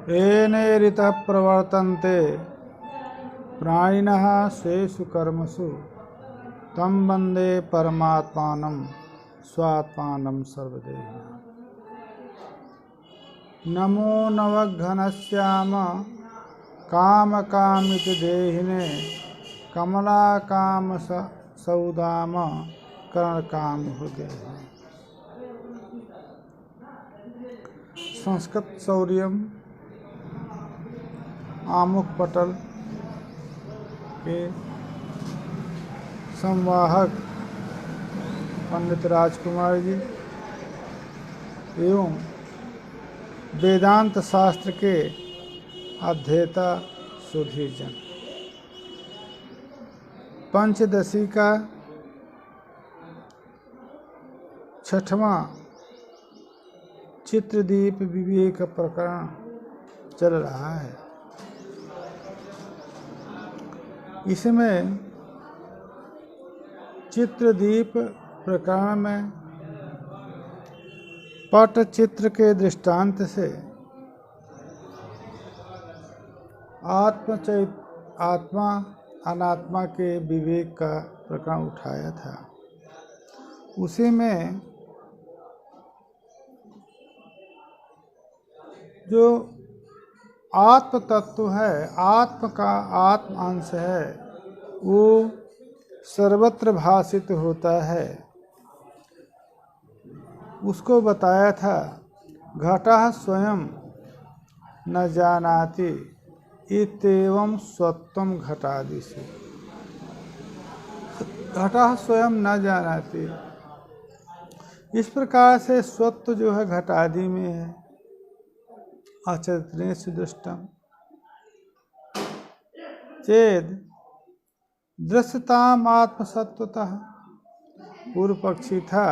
येने ऋतः प्रवर्तन्ते प्राणिनः स्वेषु कर्मसु तं वन्दे परमात्मानं स्वात्मानं सर्वदेहिनः। नमो नवघनश्याम कामकामिति देहिने कमलाकाम सौदाम करणकाम हृदय। संस्कृत शौर्यम आमुख पटल के संवाहक पंडित राजकुमार जी एवं वेदांत शास्त्र के अध्येता सुधीर जन, पंचदशी का 6वां चित्रदीप विवेक प्रकरण चल रहा है। इसमें चित्रदीप प्रकरण में पटचित्र के दृष्टांत से आत्मा अनात्मा के विवेक का प्रकरण उठाया था। उसी में जो आत्म तत्व है, आत्म का आत्म अंश है, वो सर्वत्र भाषित होता है, उसको बताया था। घटः स्वयं न जानाति इत्येवं स्वत्वं घटादिषु। घटः स्वयं न जानाति, इस प्रकार से स्वत्व जो है घटादि में है। अचैतन्येषु दृष्टम् चेद दृश्यताम आत्मसत्वतः। पूर्व पक्षी था,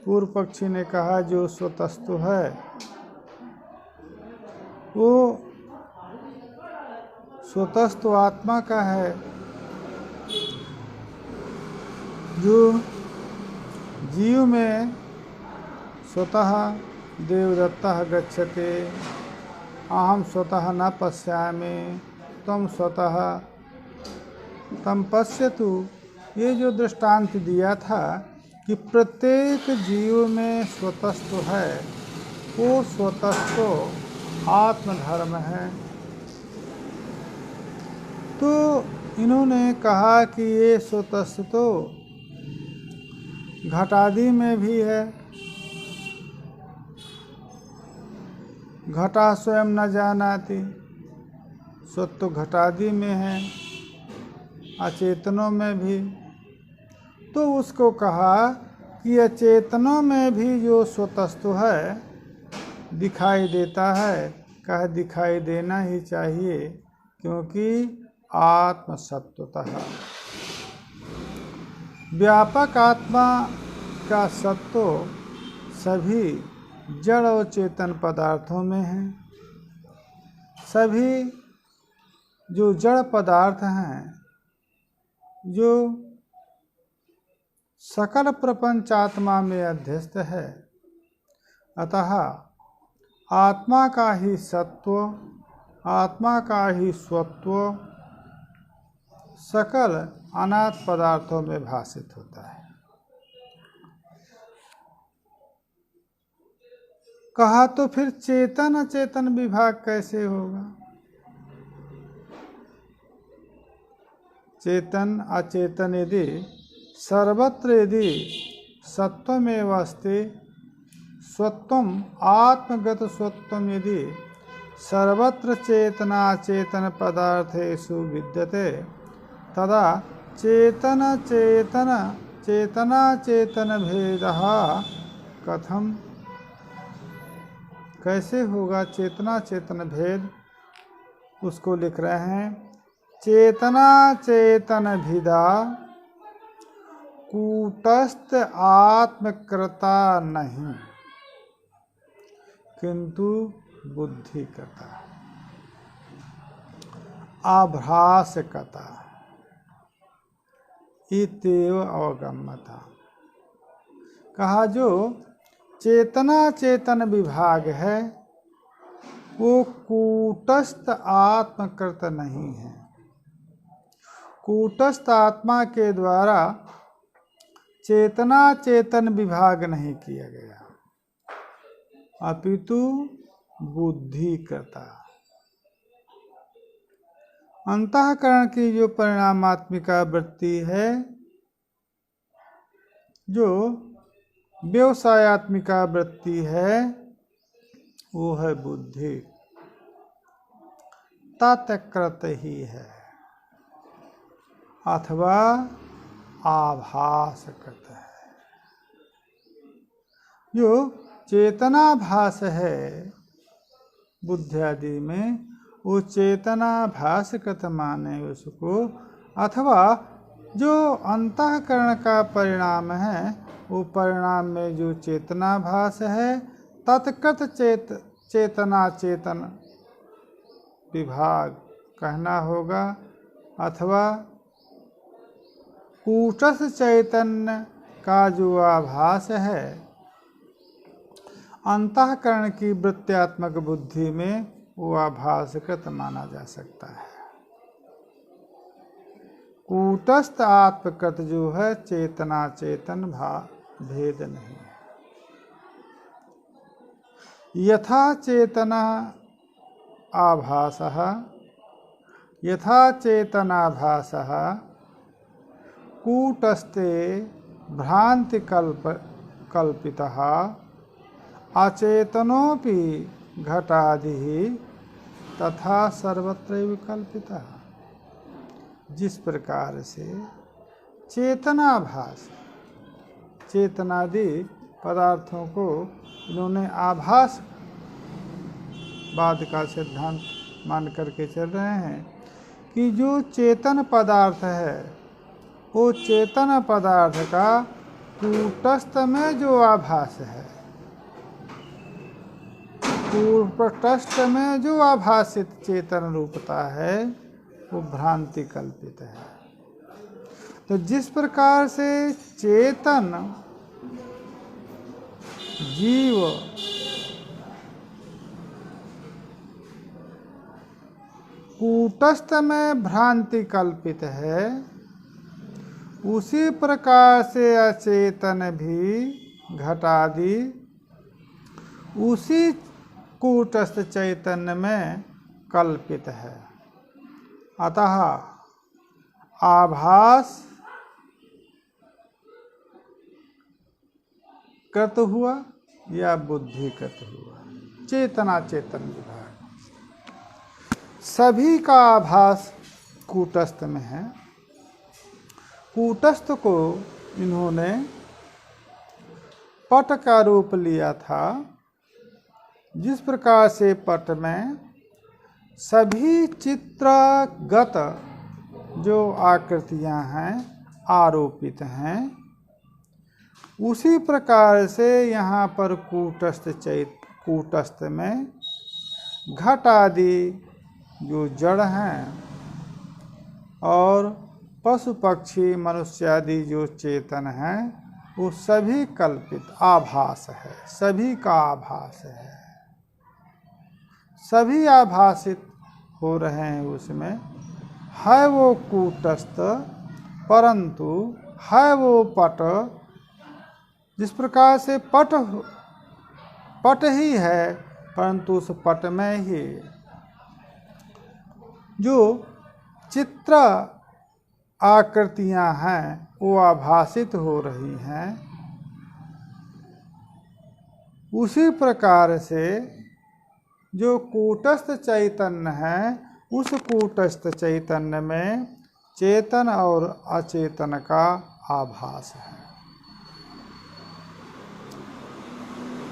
पूर्व पक्षी ने कहा जो स्वतस्तु है वो स्वतस्तु आत्मा का है, जो जीव में स्वतः देवदत्तः गच्छते, अहम स्वतः न पश्यामि त्वं स्वतः तम पश्यतु। ये जो दृष्टांत दिया था कि प्रत्येक जीव में स्वतस्व है, वो स्वतस्व आत्मधर्म है। तो इन्होंने कहा कि ये स्वतस्व तो घटादि में भी है। घटा स्वयं न जानाति, स्वत्व घटादि में है, अचेतनों में भी। तो उसको कहा कि अचेतनों में भी जो स्वतस्तु है दिखाई देता है। कहा दिखाई देना ही चाहिए, क्योंकि आत्मसत्वतः व्यापक आत्मा का सत्व सभी जड़ और चेतन पदार्थों में है। सभी जो जड़ पदार्थ हैं, जो सकल प्रपंच आत्मा में अध्यस्त है, अतः आत्मा का ही सत्व, आत्मा का ही स्वत्व सकल अनाथ पदार्थों में भाषित होता है। कहा तो फिर चेतन अचेतन विभाग कैसे होगा? चेतन अचेतन यदि सर्वत्र यदि सत्वमेव अस्ति, स्वत्वम आत्मगत स्वत्वम यदि सर्वत्र चेतना चेतन पदार्थेषु विद्यते, तदा चेतना चेतन भेदः कथम, कैसे होगा चेतना चेतन भेद? उसको लिख रहे हैं, चेतना चेतन भेदा कूटस्थ आत्मकृता नहीं, किंतु बुद्धि कथा आभास कथा इत्येव अवगम्यता। कहा जो चेतना चेतन विभाग है वो कूटस्थ आत्मकृत नहीं है। कूटस्थ आत्मा के द्वारा चेतना चेतन विभाग नहीं किया गया, अपितु बुद्धि कृता। अंतःकरण की जो परिणामात्मिका वृत्ति है, जो व्यवसायत्मिका वृत्ति है, वो है बुद्धि, तत्कृत ही है अथवा आभासकृत है। जो चेतनाभास है बुद्धि आदि में, वो चेतनाभासकृत माने उसको, अथवा जो अंतःकरण का परिणाम है, वो परिणाम में जो चेतनाभास है, तत्कृत चेतना चेतन विभाग कहना होगा, अथवा कूटस्थ चैतन्य का जो आभास है अंतःकरण की वृत्त्यात्मक बुद्धि में, वो आभासकृत माना जा सकता है। कूटस्थ आत्मकृत जो है, चेतना चेतन भेद नहीं है। यथा चेतना आभासः यथा चेतनाभासः कूटस्थे भ्रांति कल्पितः अचेतनोपि घटादि तथा सर्वत्र कल्पितः। जिस प्रकार से चेतनाभास, चेतनादि पदार्थों को इन्होंने आभास बाद का सिद्धांत मान करके चल रहे हैं कि जो चेतन पदार्थ है, वो चेतन पदार्थ का कूटस्थ में जो आभास है, कूटस्थ में जो आभासित चेतन रूपता है, वो भ्रांति कल्पित है। तो जिस प्रकार से चेतन जीव कूटस्थ में भ्रांति कल्पित है, उसी प्रकार से अचेतन भी घटादि उसी कूटस्थ चैतन्य में कल्पित है। अतः आभास कृत हुआ या बुद्धि कृत हुआ, चेतना चेतन विभाग सभी का आभास कूटस्थ में है। कूटस्थ को इन्होंने पट का रूप लिया था। जिस प्रकार से पट में सभी चित्रगत जो आकृतियां हैं आरोपित हैं, उसी प्रकार से यहाँ पर कूटस्थ में घट आदि जो जड़ हैं और पशु पक्षी मनुष्य आदि जो चेतन हैं, वो सभी कल्पित आभास है, सभी का आभास है, सभी आभासित हो रहे हैं। उसमें है वो कूटस्थ, परंतु है वो पट। जिस प्रकार से पट ही है, परंतु उस पट में ही जो चित्र आकृतियां हैं वो आभासित हो रही हैं। उसी प्रकार से जो कूटस्थ चैतन्य है, उस कूटस्थ चैतन्य में चेतन और अचेतन का आभास है।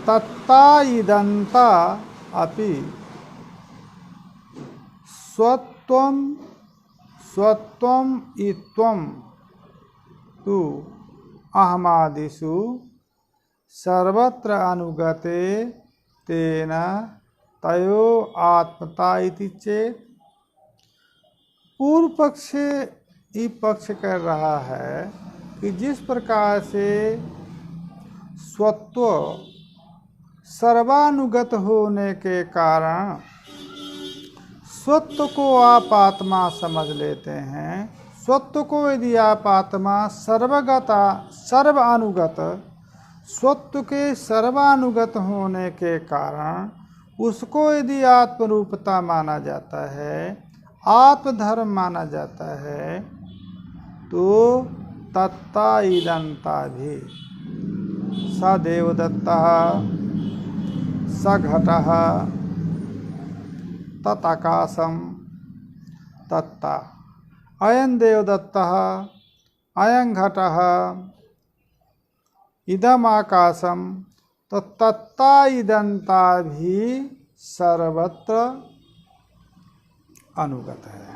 तत्ता इदंता अपि स्वत्वम इत्वम तु अहमादिषु सर्वत्र अनुगते तेन तयो आत्मता इति चेत। पूर्व पक्ष ये पक्ष कर रहा है कि जिस प्रकार से स्वत्व सर्वानुगत होने के कारण स्वत्व को आप आत्मा समझ लेते हैं, स्वत्व को यदि आप आत्मा सर्वानुगत स्वत्व के सर्वानुगत होने के कारण उसको यदि आत्मरूपता माना जाता है, आत्मधर्म माना जाता है, तो तत्ता इदंता भी स देवदत्तः स घटः तत्आकाशम तत्ता अयं देवदत्तः अयं घटः इदम आकाशम, तो तत्ता इदंता भी सर्वत्र अनुगत है।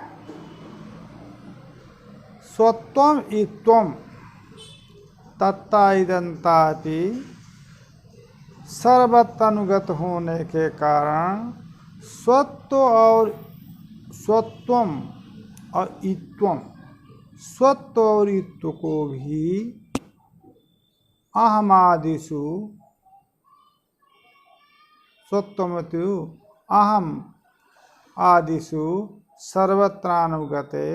स्वत्वम इत्वम तत्ता इदंता भी सर्वत्र अनुगत होने के कारण स्वत्वम और इत्वम, स्वत्व और इत्व को भी अहमादिषु स्वत्वमतु अहम आदिषु सर्वत्रानुगते,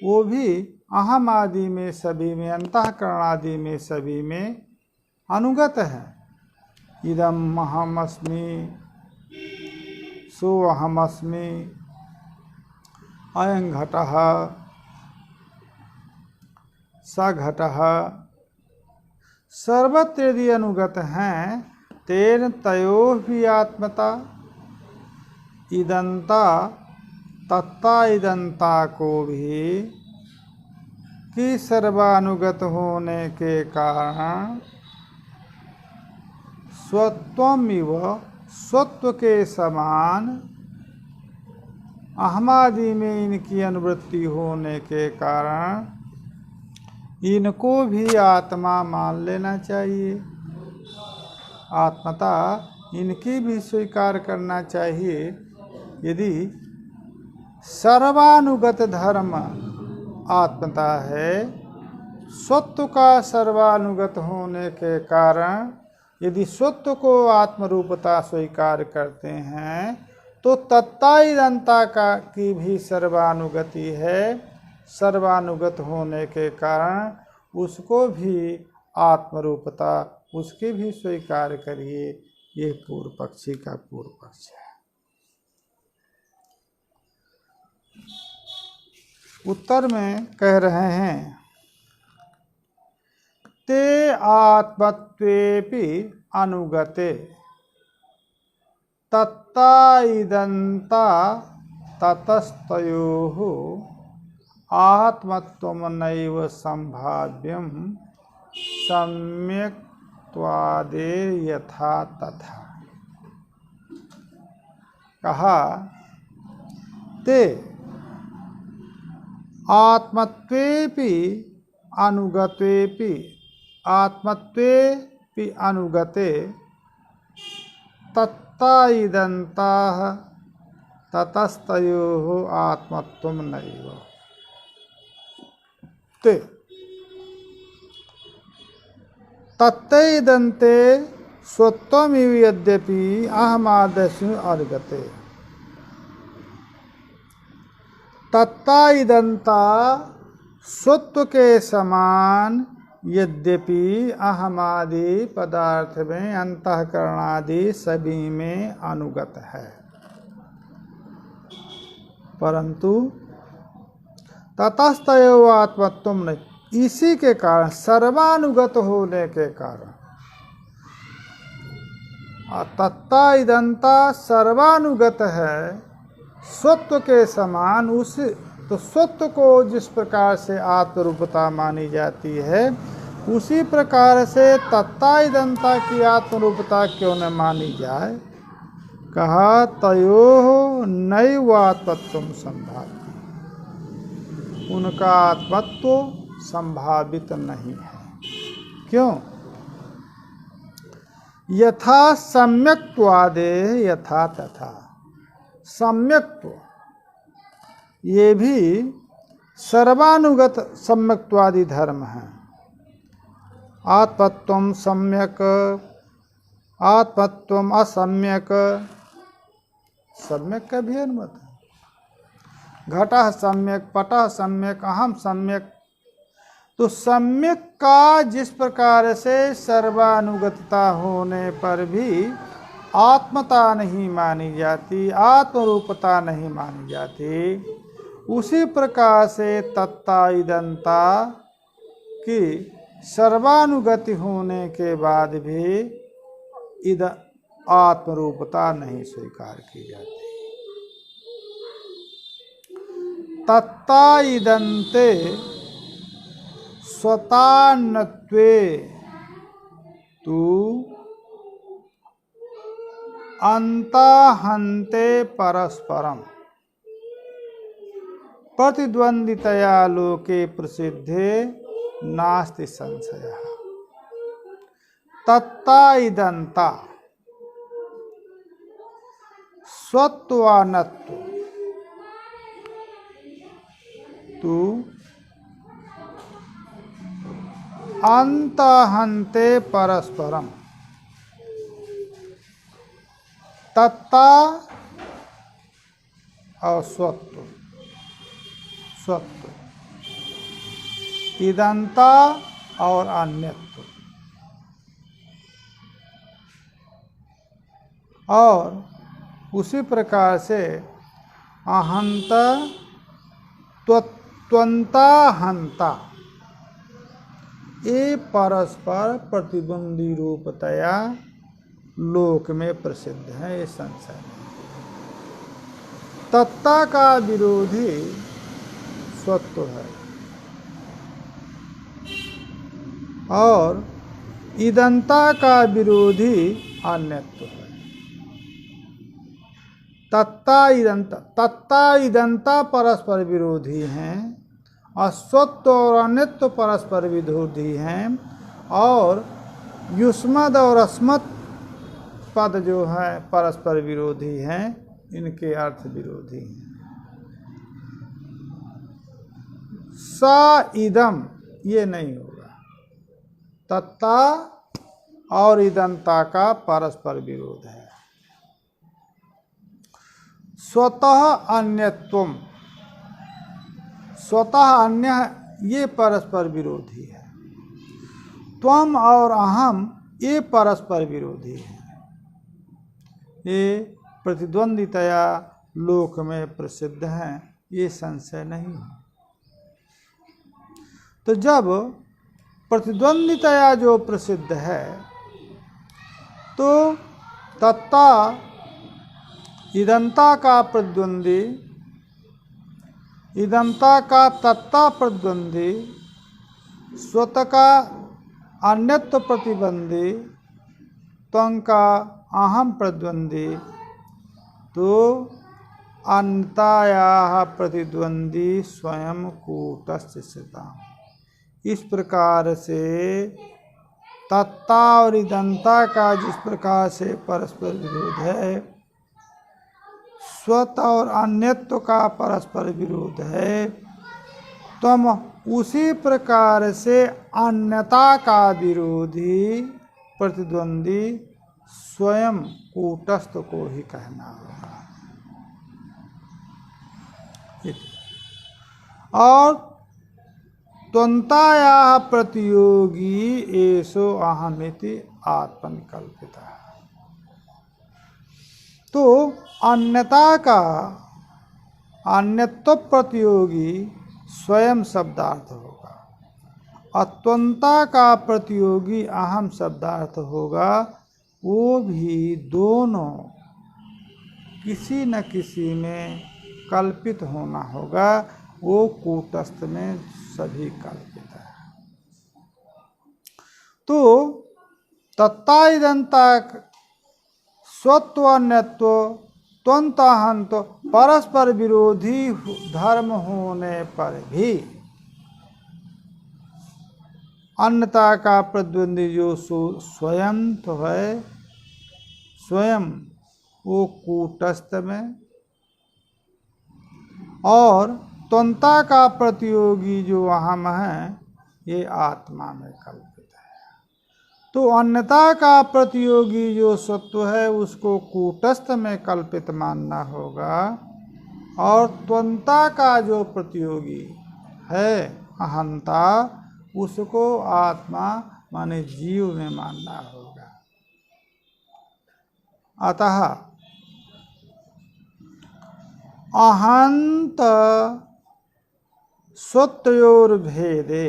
वो भी अहम आदि में सभी में, अंतःकरण आदि में सभी में अनुगत है। इदम अहमस्मि सो अहमस्मि अयं घटः स घटः, सर्वत्र यदि अनुगत हैं, तेन तयोः भी आत्मता इदंता तत्ता इदंता को भी कि सर्वानुगत होने के कारण स्वत्वमिव स्वत्व के समान अहमादि में इनकी अनुवृत्ति होने के कारण इनको भी आत्मा मान लेना चाहिए, आत्मता इनकी भी स्वीकार करना चाहिए। यदि सर्वानुगत धर्म आत्मता है, स्वत्व का सर्वानुगत होने के कारण यदि स्वत्व को आत्मरूपता स्वीकार करते हैं, तो तत्ता इदंता का की भी सर्वानुगति है, सर्वानुगत होने के कारण उसको भी आत्मरूपता उसकी भी स्वीकार करिए। ये पूर्व पक्षी का पूर्व पक्ष है। उत्तर में कह रहे हैं, ते आत्मत्वेपि अनुगते तत्ता इदंता ततस्तयोः आत्मत्वम नैव संभाव्यम सम्यक्त्वादे यथा तथा। कहा ते आत्मत्वेपि अनुगतेपि आत्मत्वेपि अनुगते तत्ता इदंताः ततस्तयोः आत्मत्वम नैव। ते तत्तैदन्ते स्वत्वमिव यद्यपि अहमादस्मि अनुगते। तत्ता इदंता स्वत्व के समान यद्यपि अहमादि पदार्थ में अंतःकरणादि सभी में अनुगत है, परंतु ततस्तयो आत्मत्वम नहीं, इसी के कारण सर्वानुगत होने के कारण तत्ता इदंता सर्वानुगत है स्वत्व के समान। उस तो स्वत्व को जिस प्रकार से आत्मरूपता मानी जाती है, उसी प्रकार से तत्ता इदंता की आत्मरूपता क्यों न मानी जाए। कहा तयोः नैव आत्मत्वं संभाव्यम्, उनका आत्मत्व संभावित नहीं है। क्यों? यथा सम्यक्त्वादे यथा तथा। सम्यक्त्व ये भी सर्वानुगत सम्यक्त्वादि धर्म है। आत्मत्वम सम्यक, आत्मत्वम असम्यक, सम्यक का भी अनुमत है। घटः सम्यक, पटः सम्यक, अहम सम्यक। तो सम्यक का जिस प्रकार से सर्वानुगतता होने पर भी आत्मता नहीं मानी जाती, आत्मरूपता नहीं मानी जाती, उसी प्रकार से तत्ता इदंता की सर्वानुगति होने के बाद भी आत्मरूपता नहीं स्वीकार की जाती। तत्ता इदंते स्वतान्नत्वे तु अंताहन्ते परस्परम प्रतिद्वंदितया लोके प्रसिद्धे नास्ति संशयः। तत्ता इदंता स्वत्वानत्व तु अंतहन्ते परस्परम। तत्ता और स्वत्व, स्वत्व, इदंता और अन्यत्व, और उसी प्रकार से अहंत त्वंता हंता, ये परस्पर प्रतिबंधी रूपतया लोक में प्रसिद्ध है, ये संशय नहीं। तत्ता का विरोधी स्वत्व है और इदंता का विरोधी अन्यत्व है। तत्ता इदंता परस्पर विरोधी हैं और स्वत्व और अन्यत्व परस्पर विरोधी हैं, और युष्मद और अस्मत् पद जो है परस्पर विरोधी हैं, इनके अर्थ विरोधी हैं। सा इदम ये नहीं होगा। तत्ता और इदंता का परस्पर विरोध है। स्वतः अन्यत्वम, स्वतः अन्य ये परस्पर विरोधी है। त्वम और अहम ये परस्पर विरोधी है। ये प्रतिद्वंदितया लोक में प्रसिद्ध हैं, ये संशय नहीं है। तो जब प्रतिद्वंदितया जो प्रसिद्ध है तो तत्ता इदंता का प्रतिद्वंदी, इदंता का तत्ता प्रतिद्वंदी, स्वतः का अन्यत्व प्रतिबंधी, त्वं का अहम प्रतिद्वंदी, तो अन्तायाः प्रतिद्वंदी स्वयं कूटस्थ स्थिता। इस प्रकार से तत्ता और इदंता का जिस प्रकार से परस्पर विरोध है, स्वतः और अन्यत्व का परस्पर विरोध है, तुम उसी प्रकार से अन्यता का विरोधी प्रतिद्वंदी स्वयं कूटस्थ को ही कहना होगा। और त्वंतायाः प्रतियोगी एषो अहमिति आत्मनिकल्पितः। तो अन्यता का अन्यत्व प्रतियोगी स्वयं शब्दार्थ होगा, अत्वंता का प्रतियोगी अहम शब्दार्थ होगा। वो भी दोनों किसी न किसी में कल्पित होना होगा, वो कूटस्थ में सभी कल्पित है। तो तत्ता इदंता स्वत्वन्यत्व त्वंताहंत परस्पर विरोधी धर्म होने पर भी अन्यता का प्रतिद्वंदी जो स्वयं तो है, स्वयं वो कूटस्थ में, और त्वंता का प्रतियोगी जो अहम है ये आत्मा में कल्पित है। तो अन्यता का प्रतियोगी जो सत्व है उसको कूटस्थ में कल्पित मानना होगा, और त्वंता का जो प्रतियोगी है अहंता, उसको आत्मा माने जीव में मानना होगा। अतः अहंत स्वत्वयोर्भेदे,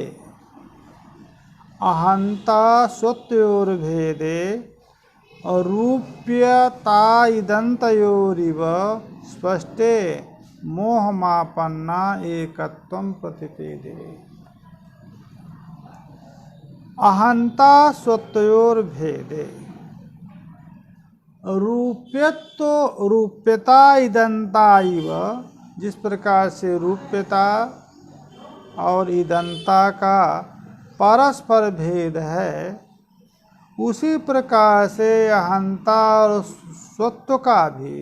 अहंता स्वत्वयोर्भेदे रूप्यता इदंतयोरिव स्पष्टे मोहमापन्ना एकत्वं प्रतिपेदे। अहंता स्वत्वयोर्भेदे, रूप्यता इदंता इव, जिस प्रकार से रूप्यता और इदंता का परस्पर भेद है, उसी प्रकार से अहंता और स्वत्व का भी,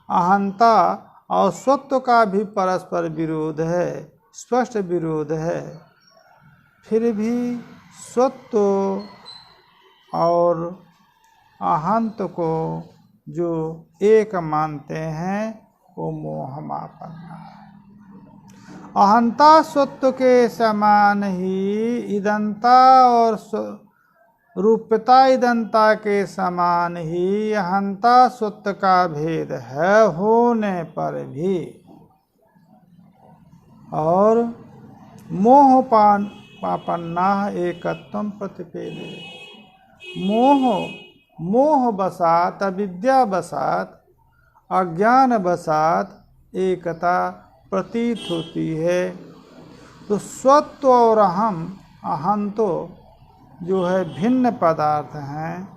अहंता और स्वत्व का भी परस्पर विरोध है, स्पष्ट विरोध है। फिर भी स्वत्व और अहंत को जो एक मानते हैं वो मोहमापन्ना है। अहंता स्वत्व के समान ही इदंता और रूप्यता इदंता के समान ही अहंता स्वत्व का भेद है होने पर भी, और मोहपापन्ना एकत्वं प्रतिपेदे। मोह बसात, अविद्या बसात, अज्ञान बसात एकता प्रतीत होती है। तो स्वत्व और अहम तो जो है भिन्न पदार्थ हैं।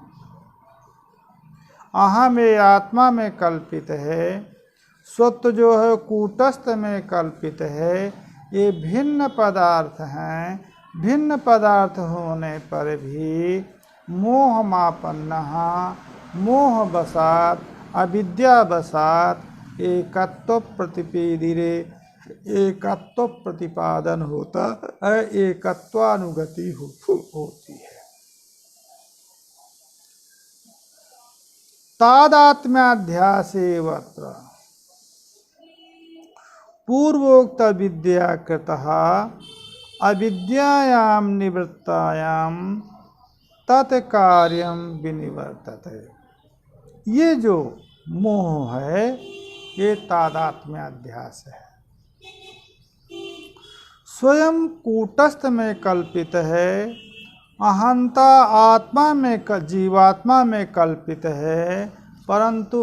अहम ये आत्मा में कल्पित है, स्वत्व जो है कूटस्थ में कल्पित है। ये भिन्न पदार्थ हैं। भिन्न पदार्थ होने पर भी मोहमापन्ना, मोह बसात, अविद्या बसात एकत्व प्रतिपेदिरे, एकत्व प्रतिपादन होता है, एकत्वानुगति होती है। तादात्म्याध्यासेवत्र पूर्वोक्त विद्या कृतः अविद्यायां निवृत्तायां तत्कार्यं विनिवर्तते। ये जो मोह है ये तादात्म्याध्यास है, स्वयं कूटस्थ में कल्पित है। अहंता आत्मा में जीवात्मा में कल्पित है, परंतु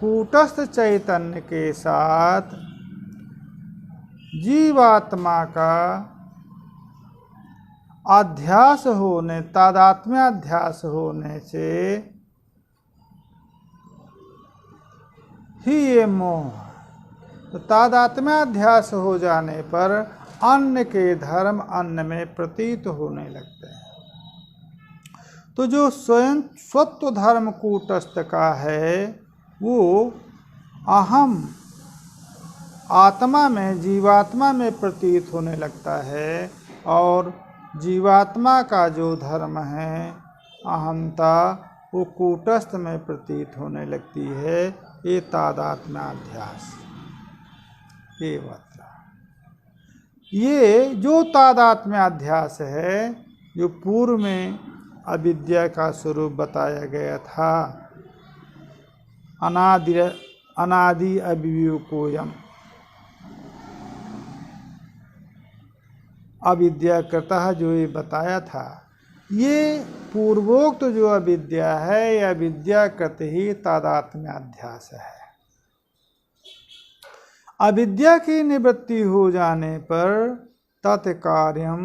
कूटस्थ चैतन्य के साथ जीवात्मा का अध्यास होने, तादात्म्याध्यास होने से ही ये मोह। तो तादात्म्याध्यास हो जाने पर अन्न के धर्म अन्न में प्रतीत होने लगते हैं। तो जो स्वयं स्वत्व धर्म कूटस्थ का है वो अहम आत्मा में, जीवात्मा में प्रतीत होने लगता है, और जीवात्मा का जो धर्म है अहंता वो कूटस्थ में प्रतीत होने लगती है। ये तादात्म्याध्यास ये बता। ये जो तादात्म्याध्यास है, जो पूर्व में अविद्या का स्वरूप बताया गया था, अनादि अविवेकोयम, अविद्या कृतः जो ये बताया था, ये पूर्वोक्त जो अविद्या है, यह अविद्या कृत ही तादात्म्याध्यास है। अविद्या की निवृत्ति हो जाने पर तत्कार्यम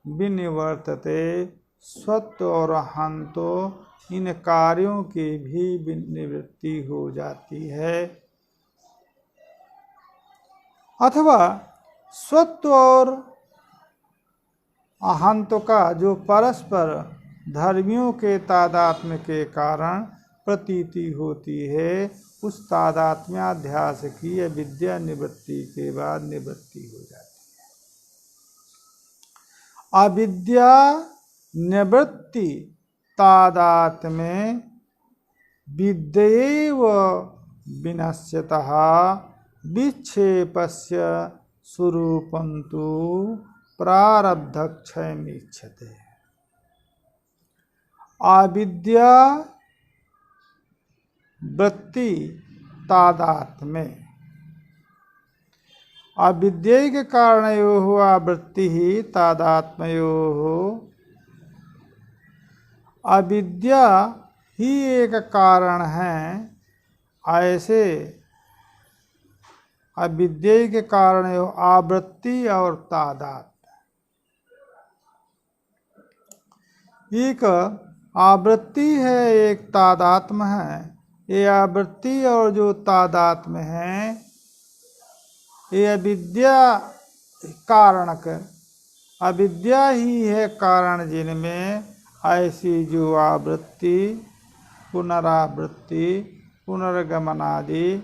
विनिवर्तते, स्वत्व और अहंतो इन कार्यों की भी निवृत्ति हो जाती है। अथवा स्वत्व और अहंत का जो परस्पर धर्मियों के तादात्म्य के कारण प्रतीति होती है, उस तादात्म्याध्यास की अविद्या निवृत्ति के बाद निवृत्ति हो जाती है। अविद्या निवृत्ति तादात्म्य विद्यैव विनश्यतः विक्षेपस्य स्वरूपं तु प्रारब्धक्षयमीक्षते। अविद्या वृत्ति तादात्म्य, अविद्या के कारणयोः आवृत्ति ही तादात्म्योः, अविद्या ही एक कारण है, ऐसे अविद्या के कारण आवृत्ति और तादात्म्य। एक आवृत्ति है, एक तादात्म्य है। ये आवृत्ति और जो तादात्म्य है ये अविद्या कारणक, अविद्या ही है कारण, जिनमें ऐसी जो आवृत्ति, पुनरावृत्ति, पुनर्गमनादि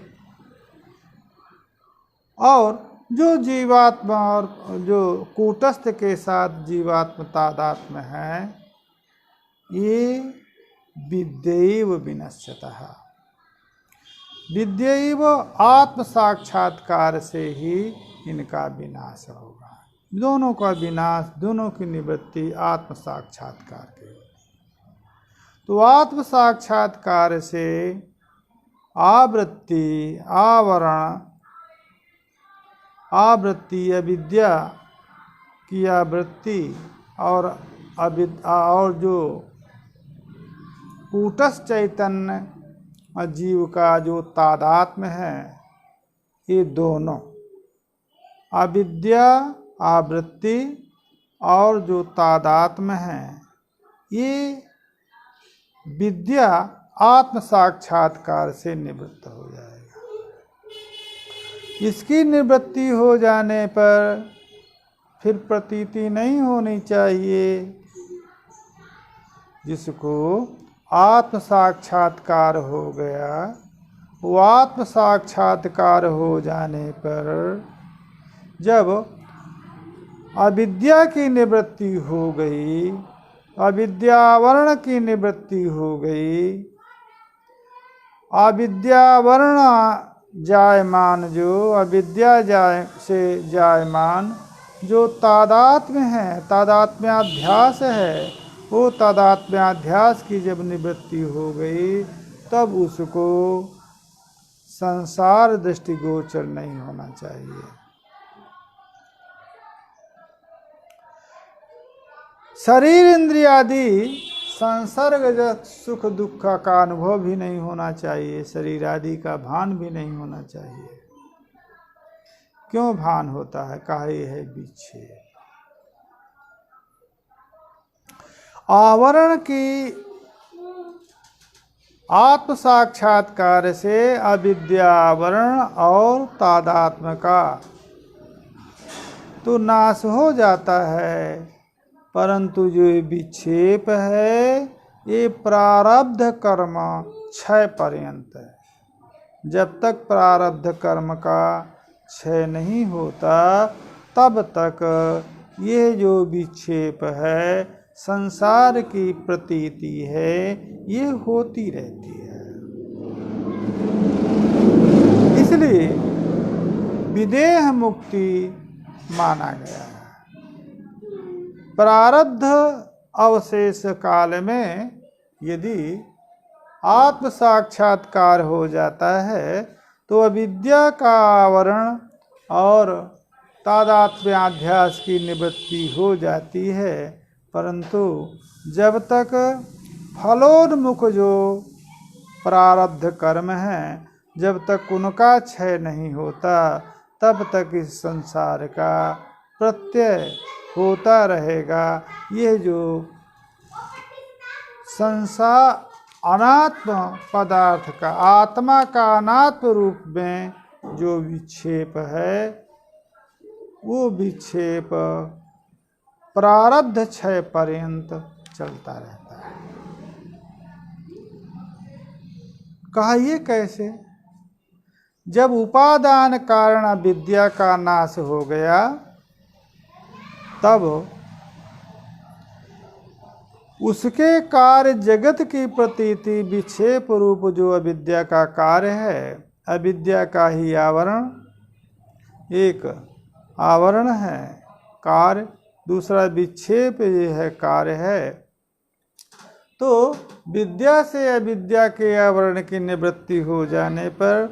और जो जीवात्मा और जो कूटस्थ के साथ जीवात्म तादात्म्य है, ये विद्यैव विनश्यतः, विद्यैव आत्म साक्षात्कार से ही इनका विनाश होगा। दोनों का विनाश, दोनों की निवृत्ति आत्म साक्षात्कार के होगी। तो आत्म साक्षात्कार से आवृत्ति, आवरण, आवृत्ति अविद्या की आवृत्ति और जो कूटस्थ चैतन्य जीव का जो तादात्म्य है, ये दोनों अविद्या, आवृत्ति और जो तादात्म्य है, ये विद्या आत्म साक्षात्कार से निवृत्त हो जाएगा। इसकी निवृत्ति हो जाने पर फिर प्रतीति नहीं होनी चाहिए। जिसको आत्म साक्षात्कार हो गया, वो आत्म साक्षात्कार हो जाने पर जब अविद्या की निवृत्ति हो गई, अविद्यावरण की निवृत्ति हो गई, अविद्यावरण जायमान, जो अविद्या से जायमान जो तादात्म्य है, तादात्म्याध्यास है, वो तादात्म्याध्यास की जब निवृत्ति हो गई, तब उसको संसार दृष्टिगोचर नहीं होना चाहिए। शरीर इंद्रियादि संसर्गजत सुख दुख का अनुभव भी नहीं होना चाहिए, शरीर आदि का भान भी नहीं होना चाहिए। क्यों भान होता है? काहे है विक्षेप। आवरण की आत्म साक्षात्कार से अविद्यावरण और तादात्म्य का तो नाश हो जाता है, परंतु जो विक्षेप है ये प्रारब्ध कर्म क्षय पर्यंत है। जब तक प्रारब्ध कर्म का क्षय नहीं होता, तब तक ये जो विक्षेप है, संसार की प्रतीति है, ये होती रहती है। इसलिए विदेह मुक्ति माना गया है। प्रारब्ध अवशेष काल में यदि आत्म साक्षात्कार हो जाता है तो अविद्या का आवरण और तादात्म्याध्यास की निवृत्ति हो जाती है, परंतु जब तक फलोन्मुख जो प्रारब्ध कर्म है, जब तक उनका क्षय नहीं होता, तब तक इस संसार का प्रत्यय होता रहेगा। ये जो संसार अनात्म पदार्थ का, आत्मा का अनात्म रूप में जो विक्षेप है, वो विक्षेप प्रारब्ध क्षय पर्यंत चलता रहता है। कहा ये कैसे? जब उपादान कारण अविद्या का नाश हो गया, तब उसके कार्य जगत की प्रतीति विक्षेप रूप जो अविद्या का कार्य है, अविद्या का ही आवरण एक आवरण है कार्य, दूसरा विक्षेप ये है कार्य है। तो विद्या से अविद्या के आवरण की निवृत्ति हो जाने पर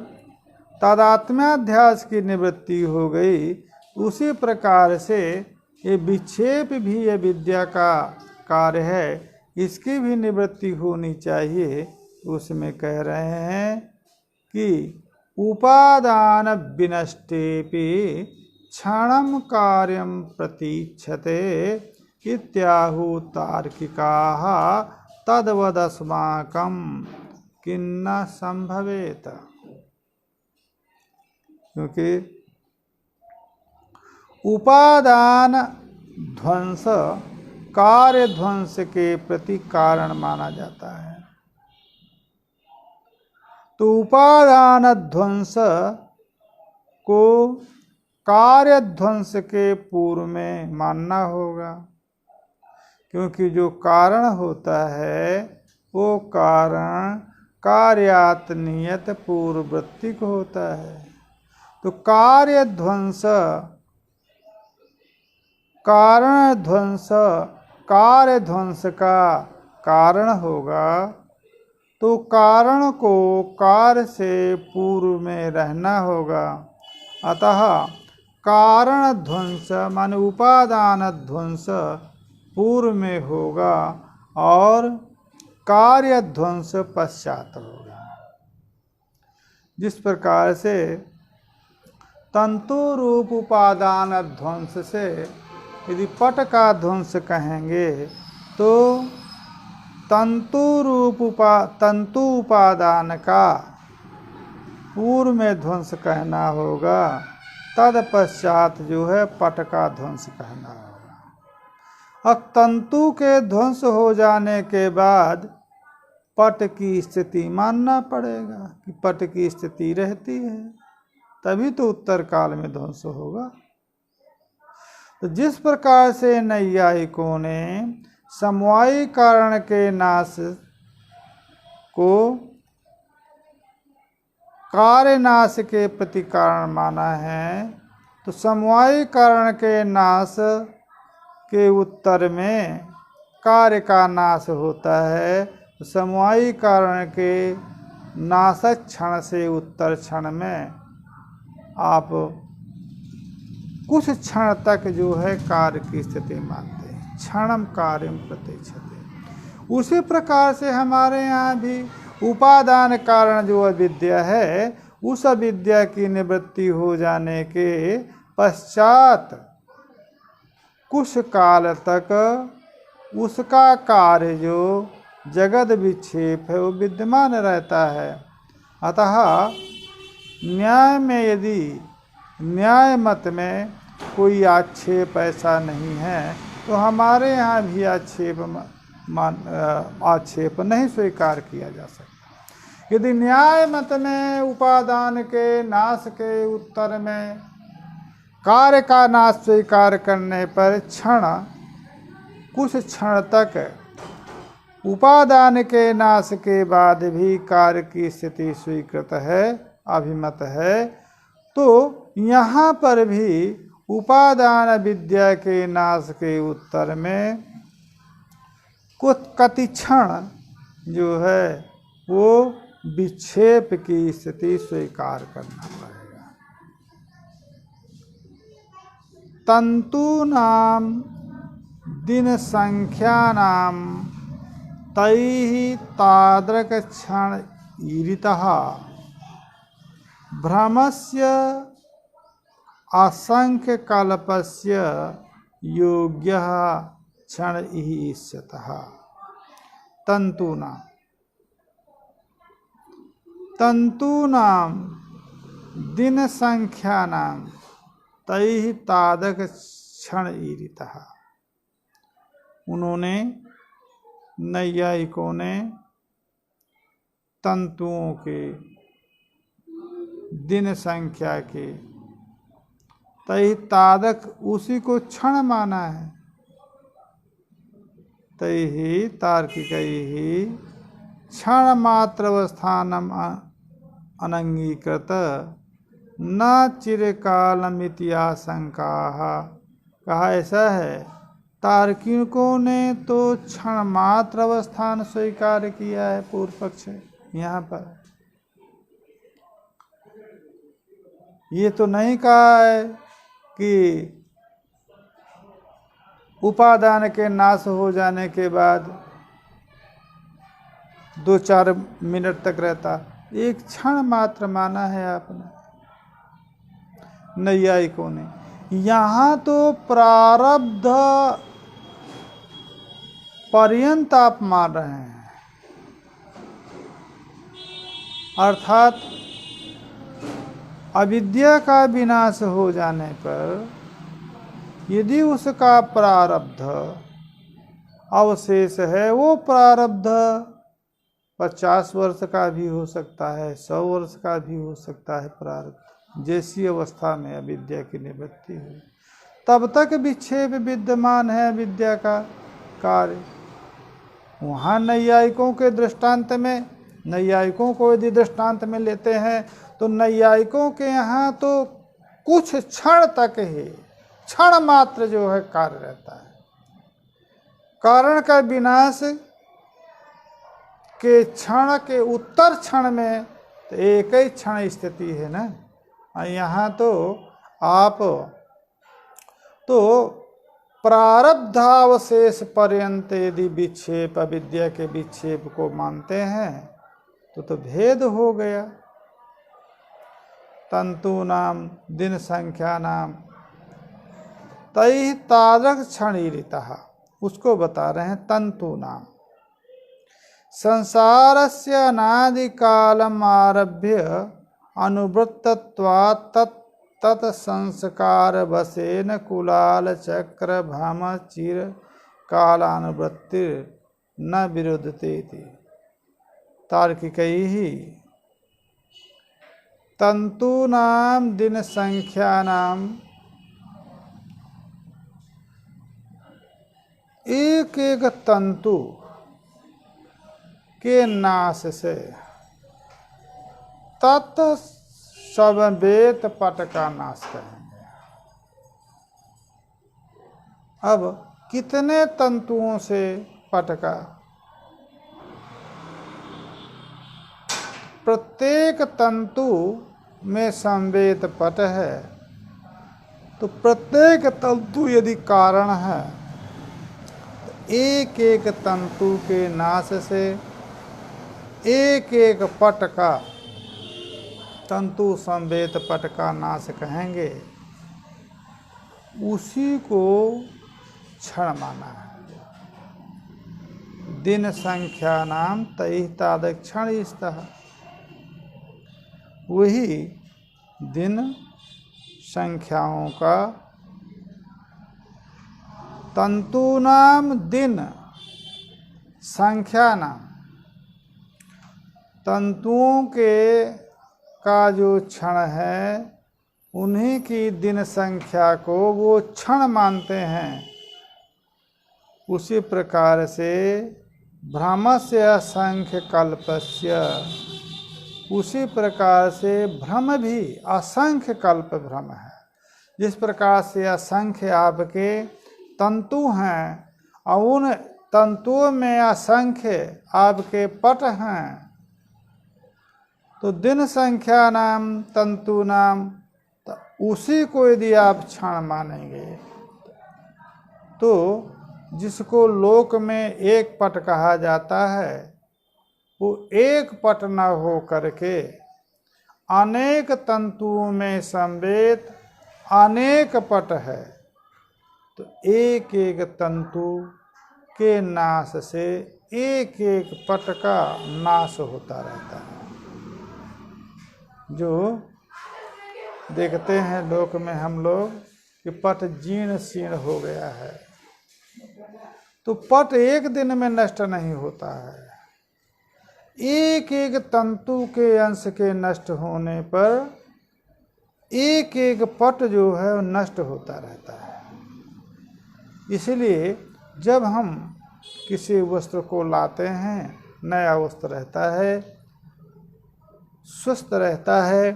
तादात्म्याध्यास की निवृत्ति हो गई। उसी प्रकार से ये विक्षेप भी अविद्या का कार्य है, इसकी भी निवृत्ति होनी चाहिए। उसमें कह रहे हैं कि उपादान विनष्टेपि क्षणम कार्यम प्रतीक्षते इत्याहु तार्किकाः तद्वदस्माकं किन्न संभवेत। क्योंकि उपादान ध्वंस कार्य ध्वंस के प्रति कारण माना जाता है। तो उपादान ध्वंस को कार्य ध्वंस के पूर्व में मानना होगा, क्योंकि जो कारण होता है वो कारण कार्यात नियत पूर्ववृत्तिक होता है। तो कार्य ध्वंस कारण ध्वंस कार्य ध्वंस का कारण होगा, तो कारण को कार्य से पूर्व में रहना होगा। अतः कारण ध्वंस माने उपादान ध्वंस पूर्व में होगा और कार्य ध्वंस पश्चात होगा। जिस प्रकार से तंतु रूप उपादान ध्वंस से यदि पट का ध्वंस कहेंगे तो तंतु उपादान का पूर्व में ध्वंस कहना होगा, तत्पश्चात जो है पट का ध्वंस कहना होगा। अब तंतु के ध्वंस हो जाने के बाद पट की स्थिति मानना पड़ेगा कि पट की स्थिति रहती है, तभी तो उत्तर काल में ध्वंस होगा। तो जिस प्रकार से नैयायिकों ने समवायी कारण के नाश को कार्य नाश के प्रति कारण माना है, तो समवायी कारण के नाश के उत्तर में कार्य का नाश होता है। तो समवायी कारण के नाश क्षण से उत्तर क्षण में आप कुछ क्षण तक जो है कार्य की स्थिति मानते हैं, क्षणम कार्यम प्रतीक्षते। उसी प्रकार से हमारे यहाँ भी उपादान कारण जो अविद्या है, उस अविद्या की निवृत्ति हो जाने के पश्चात कुछ काल तक उसका कार्य जो जगद विक्षेप है वो विद्यमान रहता है। अतः न्याय में यदि न्याय मत में कोई आक्षेप ऐसा नहीं है तो हमारे यहाँ भी आक्षेप नहीं स्वीकार किया जा सकता। यदि न्याय मत में उपादान के नाश के उत्तर में कार्य का नाश स्वीकार करने पर कुछ क्षण तक उपादान के नाश के बाद भी कार्य की स्थिति स्वीकृत है, अभिमत है, तो यहाँ पर भी उपादान विद्या के नाश के उत्तर में कुछ कति क्षण जो है वो विक्षेप की स्थिति स्वीकार करना पड़ेगा। तंतूनाम दिन संख्यानाम तैहि तादृक क्षण ईरितः भ्रमस्य असंख्य कल्पस्य योग्यः क्षण ईष्यतः। तंतूनाम दिन संख्यानाम तैहि तादृक क्षण ईरितः। उन्होंने नैयायिकों ने तंतुओं के दिन संख्या के तैहि तादक उसी को क्षण माना है। तैहि तार्किक ही क्षण मात्र अवस्थानम अनंगीकृत न चिरकालमित्याशंका। कहा ऐसा है, तार्किकों ने तो क्षण मात्र अवस्थान स्वीकार किया है। पूर्व पक्ष यहाँ पर ये तो नहीं कहा है कि उपादान के नाश हो जाने के बाद 2-4 मिनट तक रहता, एक क्षण मात्र माना है आपने नैयायिकों ने। यहाँ तो प्रारब्ध पर्यंत आप मान रहे हैं, अर्थात अविद्या का विनाश हो जाने पर यदि उसका प्रारब्ध अवशेष है, वो प्रारब्ध 50 वर्ष का भी हो सकता है, 100 वर्ष का भी हो सकता है। प्रारब्ध जैसी अवस्था में अविद्या की निवृत्ति हो, तब तक विक्षेप विद्यमान है विद्या का कार्य। वहाँ नैयायिकों के दृष्टांत में, नैयायिकों को यदि दृष्टांत में लेते हैं तो नैयायिकों के यहाँ तो कुछ क्षण तक ही, क्षण मात्र जो है कार्य रहता है। कारण का विनाश के क्षण के उत्तर क्षण में तो एक ही क्षण स्थिति है ना। यहाँ तो आप तो प्रारब्धावशेष पर्यंत यदि विक्षेप, अविद्या के विक्षेप को मानते हैं तो भेद हो गया। तंतु नाम दिन संख्या नाम तैः तादृक् क्षणीरितः, उसको बता रहे हैं तंतु नाम। संसारस्य अनादिकालम् आरभ्य अनुवृत्तत्वात् तत्संस्कारवशेन कुलाल चक्र भ्रम चिर कालानुवृत्ति न विरुद्धतेति। तार्किकैः तंतूनां दिन संख्यानाम, एक एक तंतु के नाश से तत् समवेत पट का नाश करेंगे। अब कितने तंतुओं से पट का? प्रत्येक तंतु में संवेत पट है, तो प्रत्येक तंतु यदि कारण है, एक एक तंतु के नाश से एक एक पट का, तंतु संवेत पट का नाश कहेंगे। उसी को क्षण माना है। दिन संख्या नाम तैः तादृक् क्षणीस्तः, वही दिन संख्याओं का, तंतूनाम दिन संख्या नाम, तंतुओं के का जो क्षण है उन्हीं की दिन संख्या को वो क्षण मानते हैं। उसी प्रकार से भ्रमस्य असंख्य कल्पस्य, उसी प्रकार से भ्रम भी असंख्य कल्प भ्रम है। जिस प्रकार से असंख्य आपके तंतु हैं और उन तंतुओं में असंख्य आपके पट हैं, तो दिन संख्या नाम तंतु नाम, तो उसी को यदि आप क्षण मानेंगे तो जिसको लोक में एक पट कहा जाता है, वो एक पट न हो करके अनेक तंतुओं में संवेत अनेक पट है। तो एक एक तंतु के नाश से एक एक पट का नाश होता रहता है। जो देखते हैं लोक में हम लोग कि पट जीर्ण शीर्ण हो गया है, तो पट एक दिन में नष्ट नहीं होता है। एक एक तंतु के अंश के नष्ट होने पर एक एक पट जो है वो नष्ट होता रहता है। इसलिए जब हम किसी वस्त्र को लाते हैं, नया वस्त्र रहता है, स्वस्थ रहता है,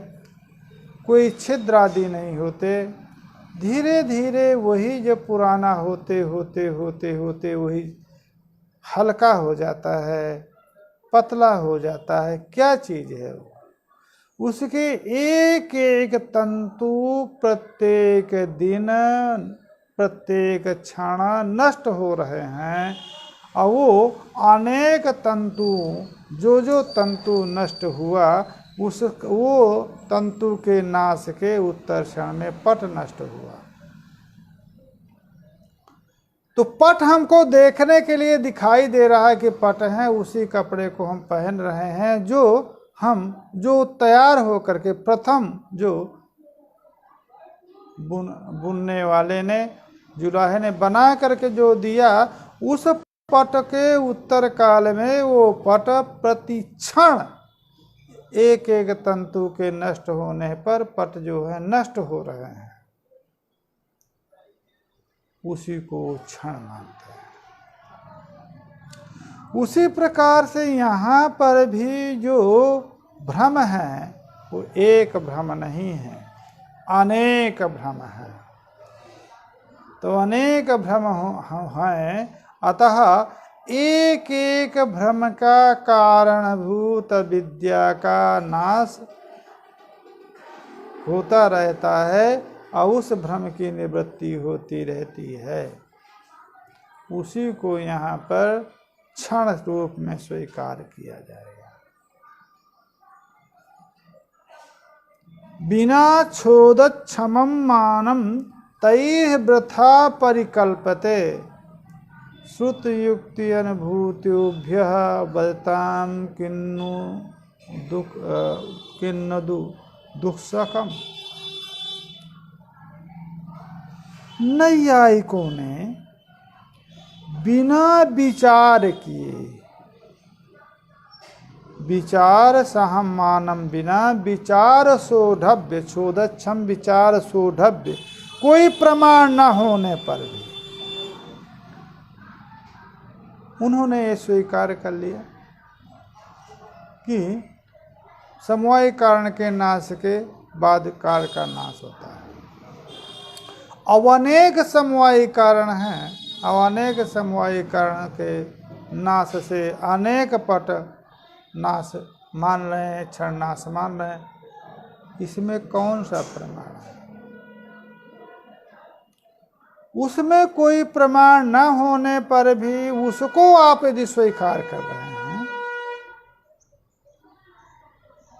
कोई छिद्र आदि नहीं होते। धीरे धीरे वही जब पुराना होते होते होते होते वही हल्का हो जाता है, पतला हो जाता है। क्या चीज़ है वो? उसके एक एक तंतु प्रत्येक दिन प्रत्येक क्षण नष्ट हो रहे हैं, और वो अनेक तंतु जो तंतु नष्ट हुआ वो तंतु के नाश के उत्तर क्षण में पट नष्ट हुआ। तो पट हमको देखने के लिए दिखाई दे रहा है कि पट है, उसी कपड़े को हम पहन रहे हैं जो तैयार होकर के प्रथम जो बुनने वाले ने, जुलाहे ने बना करके जो दिया, उस पट के उत्तर काल में वो पट प्रतिक्षण एक एक तंतु के नष्ट होने पर पट जो है नष्ट हो रहे हैं, उसी को क्षण मानते हैं। उसी प्रकार से यहाँ पर भी जो भ्रम है वो एक भ्रम नहीं है, अनेक भ्रम है। तो अनेक भ्रम हैं, अतः एक एक भ्रम का कारणभूत विद्या का नाश होता रहता है और उस भ्रम की निवृत्ति होती रहती है। उसी को यहाँ पर क्षण रूप में स्वीकार किया जाएगा। बिना छोदक्षमं मानं तैः वृथा परिकल्पते, श्रुतयुक्ति अनुभूत्योभ्यः वदतां किन्नु दुःखसकम्। नैयायिकों ने बिना विचार किए, विचार सहम मानम, बिना विचार सोढ़व्य, छोदक्षम विचार सोढ़व्य, कोई प्रमाण न होने पर भी उन्होंने ये स्वीकार कर लिया कि समवाय कारण के नाश के बाद काल का नाश होता है। अब अनेक समवायी कारण हैं, अब अनेक समवायी कारण के नाश से अनेक पट नाश मान रहे हैं, क्षण नाश मान रहे हैं। इसमें कौन सा प्रमाण है? उसमें कोई प्रमाण न होने पर भी उसको आप यदि स्वीकार कर रहे हैं,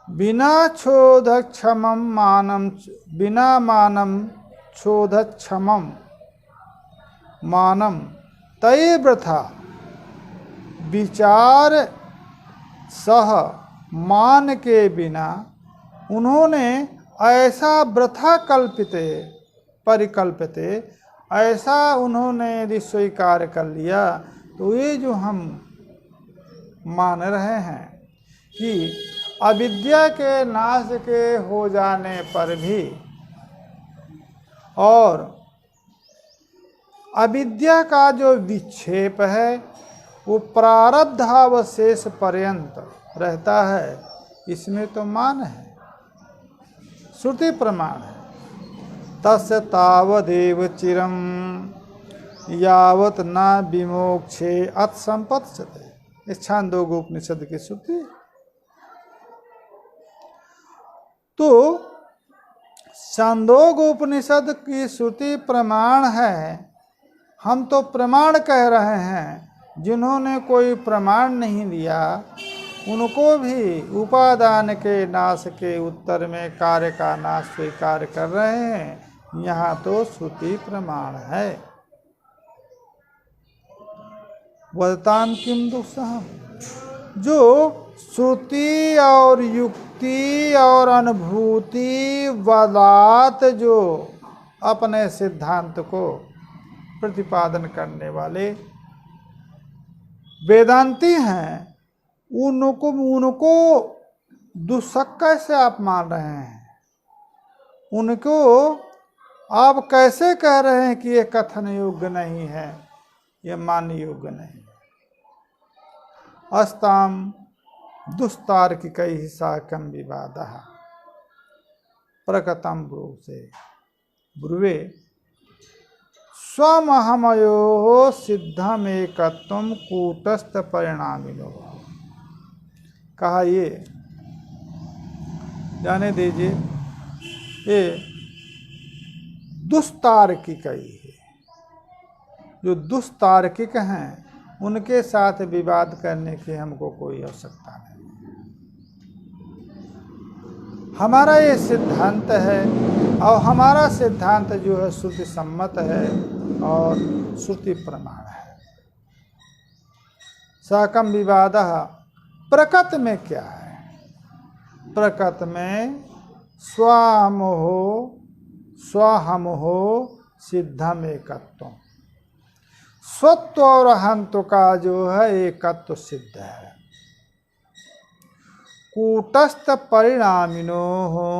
बिना छोदक्षमं मानम, बिना मानम छोदक्षमं मानम तय वृथा, विचार सह मान के बिना उन्होंने ऐसा वृथा कल्पिते परिकल्पिते, ऐसा उन्होंने यदि स्वीकार कर लिया, तो ये जो हम मान रहे हैं कि अविद्या के नाश के हो जाने पर भी और अविद्या का जो विक्षेप है वो प्रारब्धावशेष पर्यंत रहता है, इसमें तो मान है, श्रुति प्रमाण है। तस्य तावदेव चिरम यावत न विमोक्षे अथ संपत्स्यते, इस छांदोग्य उपनिषद की श्रुति। तो छांदोग्य उपनिषद की श्रुति प्रमाण है। हम तो प्रमाण कह रहे हैं, जिन्होंने कोई प्रमाण नहीं लिया उनको भी उपादान के नाश के उत्तर में कार्य का नाश स्वीकार कर रहे हैं। यहाँ तो श्रुति प्रमाण है। वदताम किम दुःखसहम्, जो श्रुति और युक्ति और अनुभूति वादात जो अपने सिद्धांत को प्रतिपादन करने वाले वेदांती हैं, उनको दुस्सह कैसे आप मान रहे हैं? उनको आप कैसे कह रहे हैं कि ये कथन योग्य नहीं है, ये मान्य योग्य नहीं है? अस्ताम दुस्तार्किकैः साकं विवादः प्रकटं ब्रूसे ब्रुवे स्वमहमयोः सिद्धमेकत्वं कूटस्थ परिणामिनो। कहा ये जाने दीजिए, ये दुस्तार्किक ही है। जो दुस्तार्किक हैं उनके साथ विवाद करने की हमको कोई आवश्यकता नहीं। हमारा ये सिद्धांत है और हमारा सिद्धांत जो है श्रुति सम्मत है और श्रुति प्रमाण है। साकं विवादः प्रकृत में क्या है? प्रकृत में स्वहमो सिद्धम एकत्व, स्वत्व और हंत का जो है एकत्व सिद्ध है। कूटस्थ परिणामिनो हो,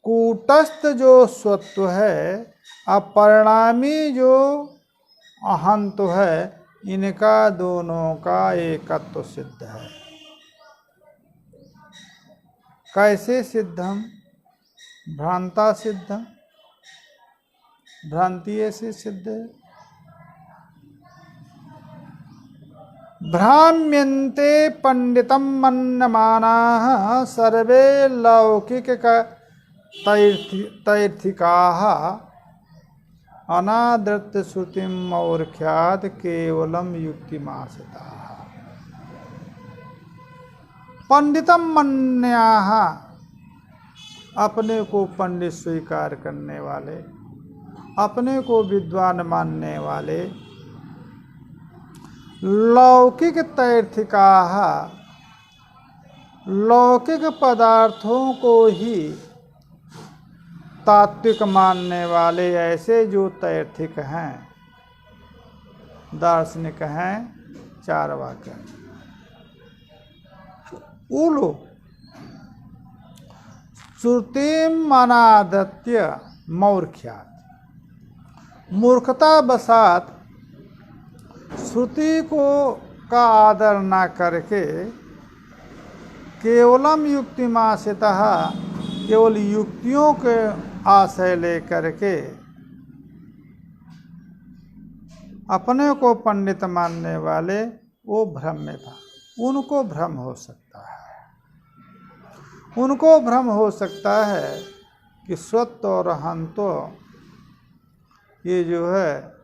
कूटस्थ जो स्वत्व है और परिणामी जो अहंत है, इनका दोनों का एकत्व सिद्ध है। कैसे सिद्धम? भ्रांता सिद्धम, भ्रांति ऐसे सिद्ध है। भ्राम्यन्ते पंडितम मन्यमानाः सर्वे लौकिक तैर्थिकाः अनादृत श्रुतिम मौर्ख्यात् केवलम युक्तिमाश्रिताः। पंडितम मन्याः, अपने को पंडित स्वीकार करने वाले, अपने को विद्वान मानने वाले, लौकिक तैर्थिकाः, लौकिक पदार्थों को ही तात्विक मानने वाले, ऐसे जो तैर्थिक हैं, दार्शनिक हैं, चार्वाक, वो लोग श्रुतिम अनादत्य मौर्ख्यात्, मूर्खता बसात श्रुति को का आदर ना करके केवलम युक्तिमाश्रितः, केवल युक्तियों के आशय लेकर के अपने को पंडित मानने वाले, वो भ्रम में था। उनको भ्रम हो सकता है, उनको भ्रम हो सकता है कि स्वत्व और हंतो ये जो है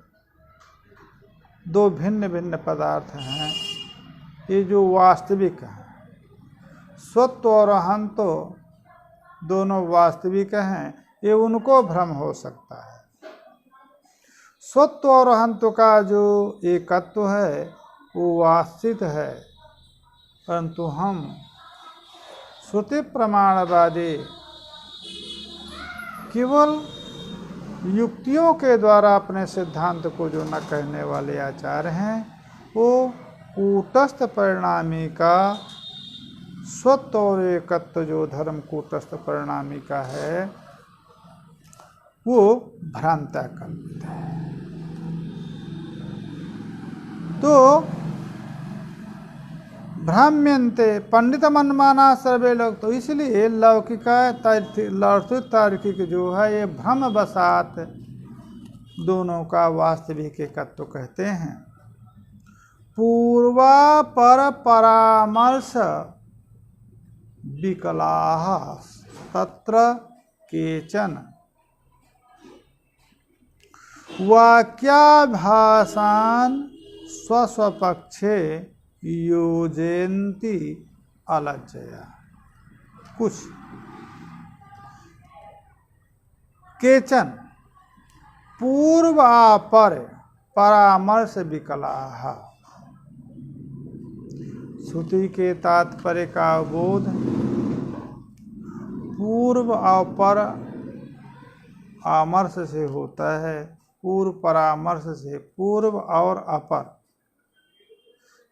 दो भिन्न भिन्न पदार्थ हैं, ये जो वास्तविक हैं। स्वत्व और हंतो दोनों वास्तविक हैं, ये उनको भ्रम हो सकता है। स्वत्व और हंतो का जो एकत्व है वो वास्तविक है, परंतु हम श्रुति प्रमाणवादी केवल युक्तियों के द्वारा अपने सिद्धांत को जो न कहने वाले आचार्य हैं, वो कूटस्थ परिणामी का स्वत्व और एकत्व जो धर्म कूटस्थ परिणामी का है, वो भ्रांता कल्पित है। तो भ्राम्यन्ते पंडित मनमाना सर्वे लोग, तो इसलिए लौकिका तार्किक जो है ये भ्रम बसात दोनों का वास्तविक एकत्व कहते हैं। पूर्वा पर परामर्श विकलाः तत्र केचन वाक्याभासान् स्वस्वपक्षे योजयन्ति अलज्जया। कुछ केचन पूर्व पर परामर्श विकलाः, श्रुति के तात्पर्य का बोध पूर्व और पर आमर्श से होता है, पूर्व परामर्श से, पूर्व और अपर।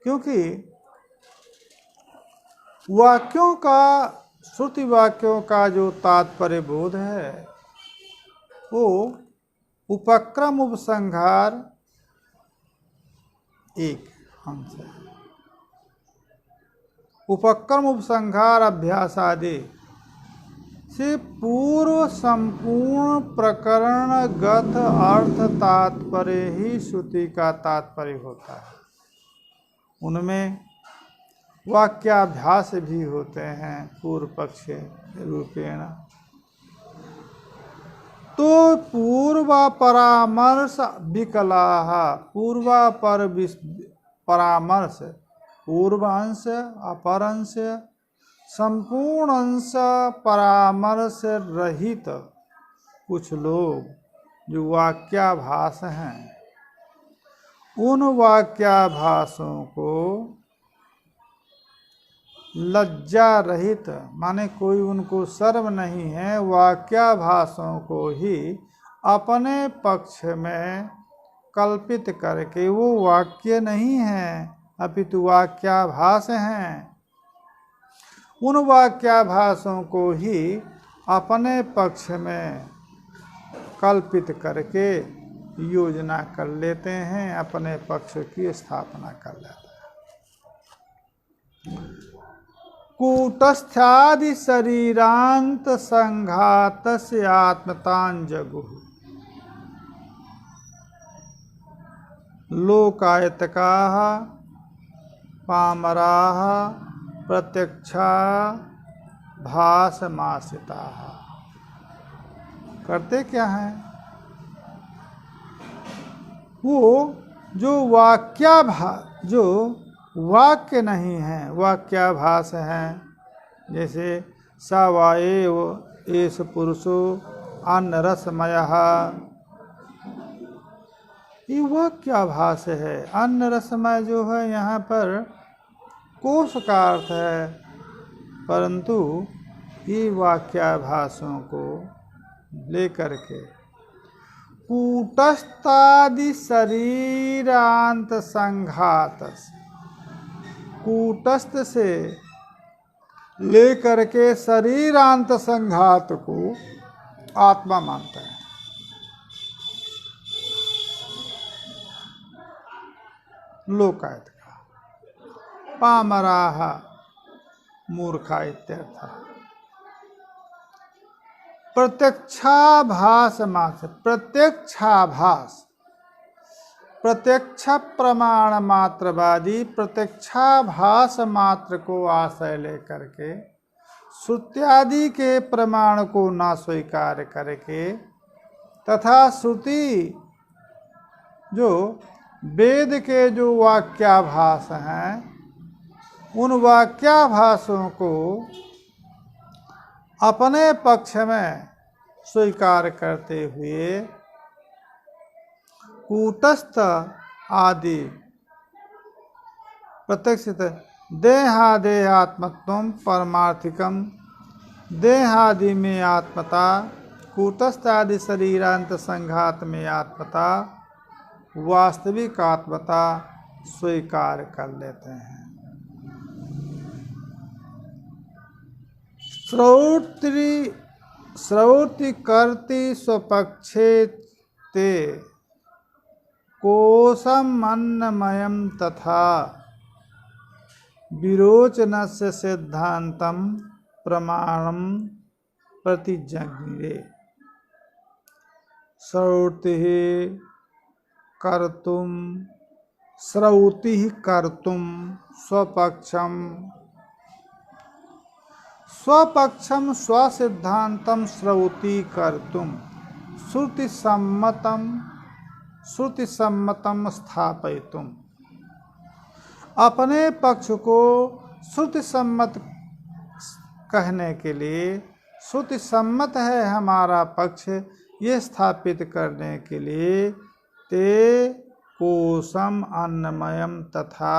क्योंकि वाक्यों का, श्रुति वाक्यों का जो तात्पर्य बोध है वो उपक्रम उपसंहार एक अंश है। उपक्रम उपसंहार अभ्यास आदि से पूर्व संपूर्ण प्रकरणगत अर्थ तात्पर्य ही श्रुति का तात्पर्य होता है। उनमें वाक्याभ्यास भी होते हैं पूर्व पक्ष रूपेण। तो पूर्वापरामर्श विकलाः, पूर्वापर परामर्श, पूर्व अंश अपर अंश संपूर्ण अंश परामर्श रहित कुछ लोग जो वाक्याभास हैं, उन वाक्याभासों को लज्जा रहित, माने कोई उनको शर्म नहीं है, वाक्याभासों को ही अपने पक्ष में कल्पित करके, वो वाक्य नहीं है अपितु वाक्याभास हैं, उन वाक्याभासों को ही अपने पक्ष में कल्पित करके योजना कर लेते हैं, अपने पक्ष की स्थापना कर लेते हैं। कूटस्थादि शरीरांत संघात से आत्मतान जगुः, लोकायतकाः पामराः प्रत्यक्षा भासमासिताः। करते क्या हैं? वो जो जो वाक्य नहीं है, वाक्याभास हैं, जैसे स वा एव एष पुरुषो अन्न रसमयः, ये वाक्याभास है। अन्न रसमय जो है यहाँ पर कोश का अर्थ है, परंतु ये वाक्याभासों को लेकर के कूटस्थादि शरीरांत संघात, कूटस्थ से लेकर के शरीरांत संघात को आत्मा मानता है। लोकायत का पामराः मूर्खा इत्यर्थ। प्रत्यक्षाभास मात्र, प्रत्यक्षाभास, प्रत्यक्ष प्रमाण मात्रवादी प्रत्यक्षाभास मात्र को आश्रय लेकर के श्रुत्यादि के प्रमाण को न स्वीकार करके तथा श्रुति जो वेद के जो वाक्याभास हैं, उन वाक्याभासों को अपने पक्ष में स्वीकार करते हुए कूटस्थ आदि प्रत्यक्षित देहादेहात्मत्वम परमार्थिकम, देहादि में आत्मता, कूटस्थ आदि शरीरांत संघात में आत्मता, वास्तविक आत्मता स्वीकार कर लेते हैं। श्रौति करती स्वपक्षे ते कोशम अन्नमयम तथा विरोचनस्य सिद्धांतम प्रमाणम प्रतिजज्ञे। श्रौति कर्तुम स्वपक्षम स्वसिद्धांतम श्रौति कर्तुम श्रुति सम्मतम स्थापयितुम, अपने पक्ष को श्रुति सम्मत कहने के लिए, श्रुति सम्मत है हमारा पक्ष, ये स्थापित करने के लिए ते कोशम अन्नमयम तथा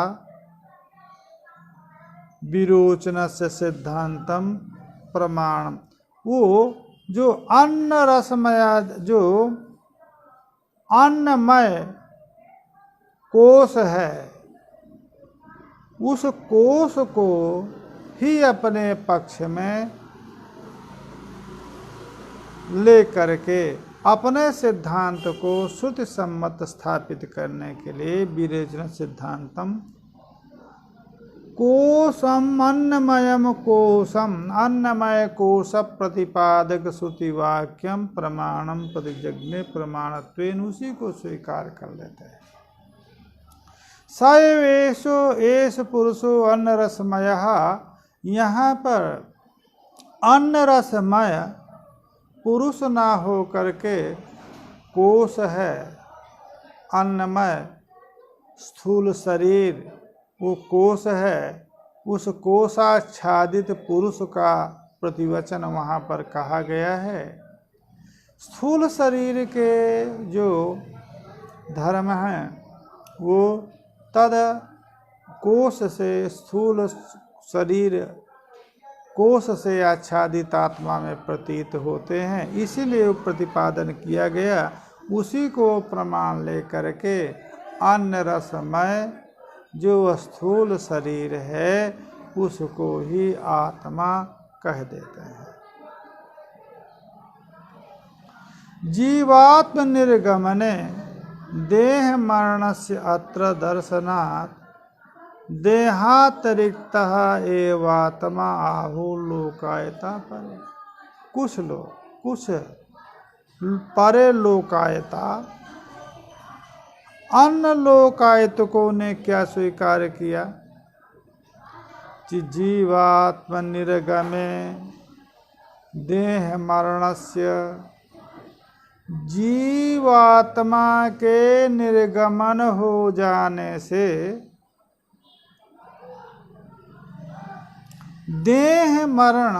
विरोचनस्य सिद्धांतम प्रमाणम, वो जो अन्न रसमय, जो अन्नमय कोश है, उस कोश को ही अपने पक्ष में ले करके अपने सिद्धांत को श्रुति सम्मत स्थापित करने के लिए विरोचन सिद्धांतम कोशम अन्नमयम कोशम, अन्नमय कोश प्रतिपादक श्रुति वाक्यम प्रमाणम प्रतिजज्ञे प्रमाणत्वेन, उसी को स्वीकार कर लेते हैं। सएवेशो एष पुरुषो अन्न रसमय, यहाँ पर अन्न रसमय पुरुष ना हो करके कोश है, अन्नमय स्थूल शरीर वो कोश है, उस कोशाच्छादित पुरुष का प्रतिवचन वहाँ पर कहा गया है। स्थूल शरीर के जो धर्म हैं वो तद कोश से, स्थूल शरीर कोश से आच्छादित आत्मा में प्रतीत होते हैं, इसीलिए प्रतिपादन किया गया। उसी को प्रमाण लेकर के अन्न रसमय जो स्थूल शरीर है उसको ही आत्मा कह देते हैं। जीवात्म निर्गमने देह मरणस्य अत्र दर्शनात् देहातिरिक्तः एवात्मा आहु लोकायता परे। कुछ परे लोकायता, अन्य लोकायतकों ने क्या स्वीकार किया कि जीवात्म निर्गमे देह मरणस्य, जीवात्मा के निर्गमन हो जाने से देह मरण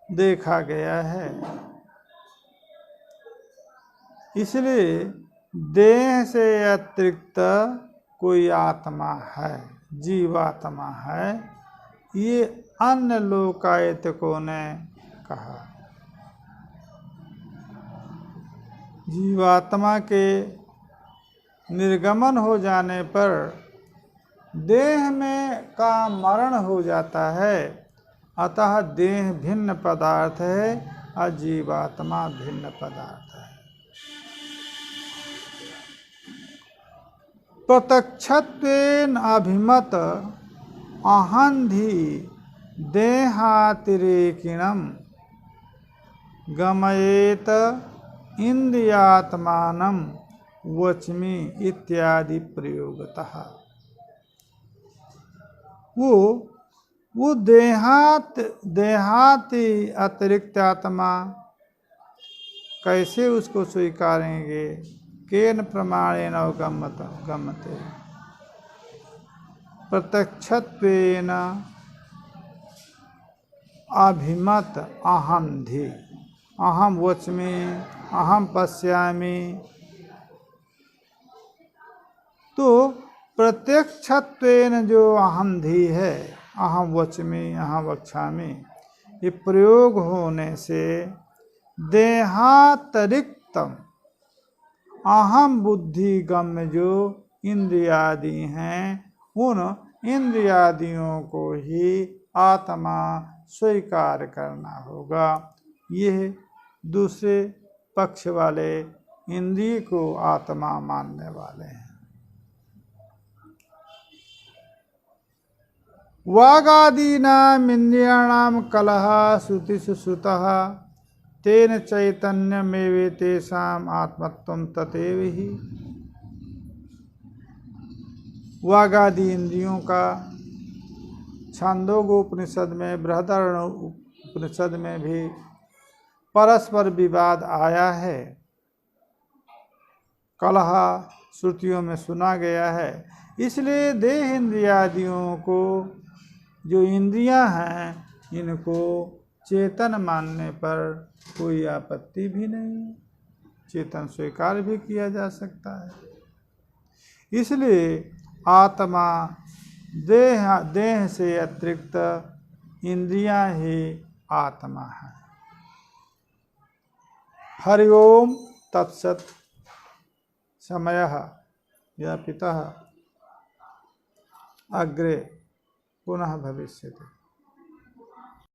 देखा गया है। इसलिए देह से अतिरिक्त कोई आत्मा है, जीवात्मा है, ये अन्य लोकायतकों ने कहा। जीवात्मा के निर्गमन हो जाने पर देह में का मरण हो जाता है, अतः देह भिन्न पदार्थ है और जीवात्मा भिन्न पदार्थ है। प्रत्यक्षत्वेन अभिमत अहंधि देहातिरेकिणम गमयेत इंद्रियात्मानं वच्मि इत्यादि प्रयोगतः। वो देहाति अतिरिक्त आत्मा कैसे उसको स्वीकारेंगे? केन प्रमाणेन गम्यते प्रत्यक्षत्वेन अभिमत अहंधि, अहम वच्मि, अहम पश्यामि। तो प्रत्यक्षत्वेन जो अहंधि है, अहम वच्मि, अहम वक्ष्यामि, ये प्रयोग होने से देहातिरिक्तम अहम बुद्धि गम्य जो इंद्रियादि हैं, उन इंद्रियादियों को ही आत्मा स्वीकार करना होगा। यह दूसरे पक्ष वाले इंद्रिय को आत्मा मानने वाले हैं। वागादीनाम इंद्रियाणाम कलह श्रुतिषु श्रुतः तेन चैतन्यमेवे तेषाम आत्मत्वं तथैव हि। वागादि इंद्रियों का छांदोग्योपनिषद में, बृहदारण्यक उपनिषद में भी परस्पर विवाद आया है, कलह श्रुतियों में सुना गया है। इसलिए देह इंद्रियादियों को, जो इंद्रियां हैं, इनको चेतन मानने पर कोई आपत्ति भी नहीं, चेतन स्वीकार भी किया जा सकता है। इसलिए आत्मा देह से अतिरिक्त इंद्रियां ही आत्मा है। हरि ओम तत्सत। समयः यापितः अग्रे पुनः भविष्यति।